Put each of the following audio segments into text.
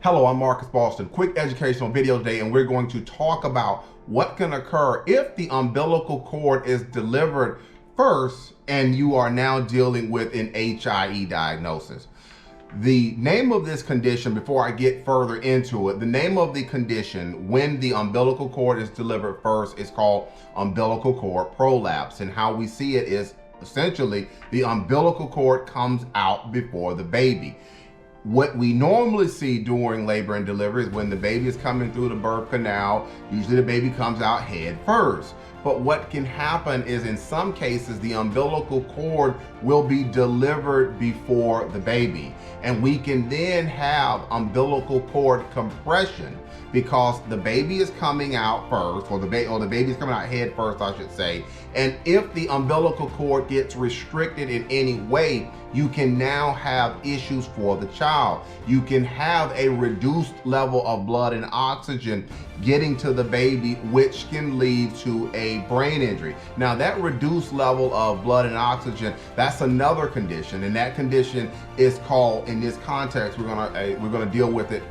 Hello, I'm Marcus Boston. Quick educational video today, and we're going to talk about what can occur if the umbilical cord is delivered first and you are now dealing with an HIE diagnosis. The name of this condition, before I get further into it, the name of the condition when the umbilical cord is delivered first is called umbilical cord prolapse. And how we see it is essentially the umbilical cord comes out before the baby. What we normally see during labor and delivery is when the baby is coming through the birth canal, usually the baby comes out head first. But what can happen is in some cases, the umbilical cord will be delivered before the baby. And we can then have umbilical cord compression because the baby is coming out first, or the baby is coming out head first, I should say. And if the umbilical cord gets restricted in any way, you can now have issues for the child. You can have a reduced level of blood and oxygen getting to the baby, which can lead to a brain injury. Now, that reduced level of blood and oxygen, that's another condition, and that condition is called, in this context, we're gonna deal with it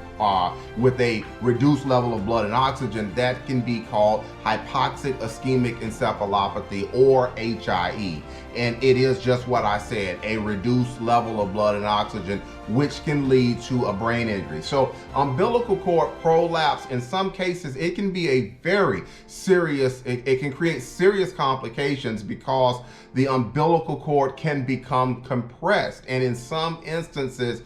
with a reduced level of blood and oxygen. That can be called hypoxic ischemic encephalopathy, or HIE. And it is just what I said, a reduced level of blood and oxygen, which can lead to a brain injury. So umbilical cord prolapse, in some cases, it can be a very serious, it can create serious complications because the umbilical cord can become compressed. And in some instances,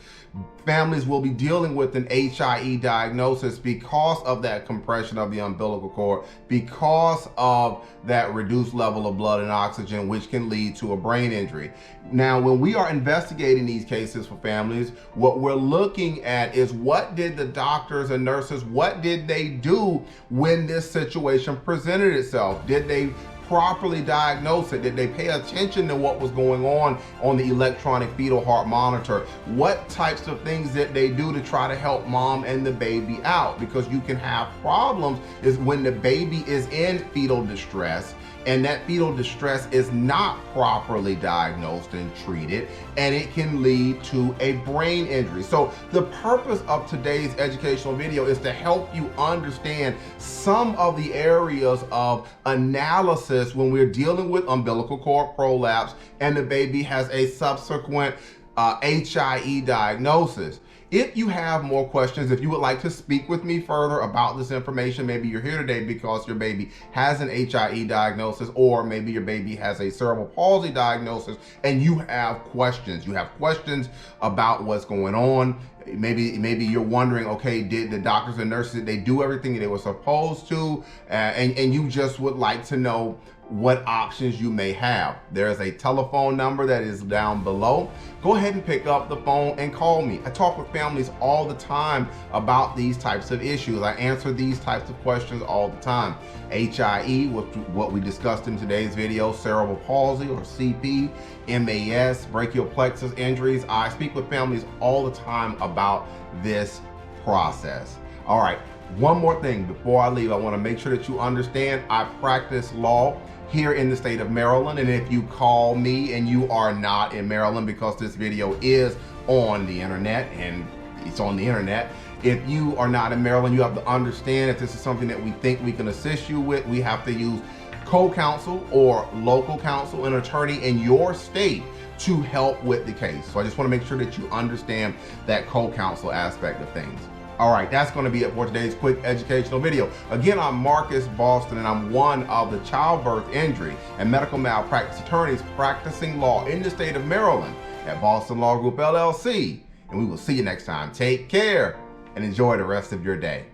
families will be dealing with an HIE diagnosis because of that compression of the umbilical cord, because of that reduced level of blood and oxygen, which can lead to a brain injury. Now, when we are investigating these cases for families, what we're looking at is what did the doctors and nurses, what did they do when this situation presented itself? Did they properly diagnose it? Did they pay attention to what was going on the electronic fetal heart monitor? What types of things did they do to try to help mom and the baby out? Because you can have problems is when the baby is in fetal distress and that fetal distress is not properly diagnosed and treated, and it can lead to a brain injury. So the purpose of today's educational video is to help you understand some of the areas of analysis when we're dealing with umbilical cord prolapse and the baby has a subsequent HIE diagnosis. If you have more questions, if you would like to speak with me further about this information, maybe you're here today because your baby has an HIE diagnosis, or maybe your baby has a cerebral palsy diagnosis and you have questions. You have questions about what's going on. Maybe you're wondering, okay, did the doctors and nurses, did they do everything they were supposed to? And you just would like to know what options you may have. There's a telephone number that is down below. Go ahead and pick up the phone and call me. I talk with families all the time about these types of issues. I answer these types of questions all the time. HIE, what we discussed in today's video, cerebral palsy or CP, MAS, brachial plexus injuries. I speak with families all the time about this process. All right, one more thing before I leave, I want to make sure that you understand I practice law here in the state of Maryland. And if you call me and you are not in Maryland, because this video is on the internet and it's on the internet, if you are not in Maryland, you have to understand if this is something that we think we can assist you with, we have to use co-counsel or local counsel, an attorney in your state, to help with the case. So I just want to make sure that you understand that co-counsel aspect of things. All right, that's going to be it for today's quick educational video. Again, I'm Marcus Boston, and I'm one of the childbirth injury and medical malpractice attorneys practicing law in the state of Maryland at Boston Law Group, LLC. And we will see you next time. Take care and enjoy the rest of your day.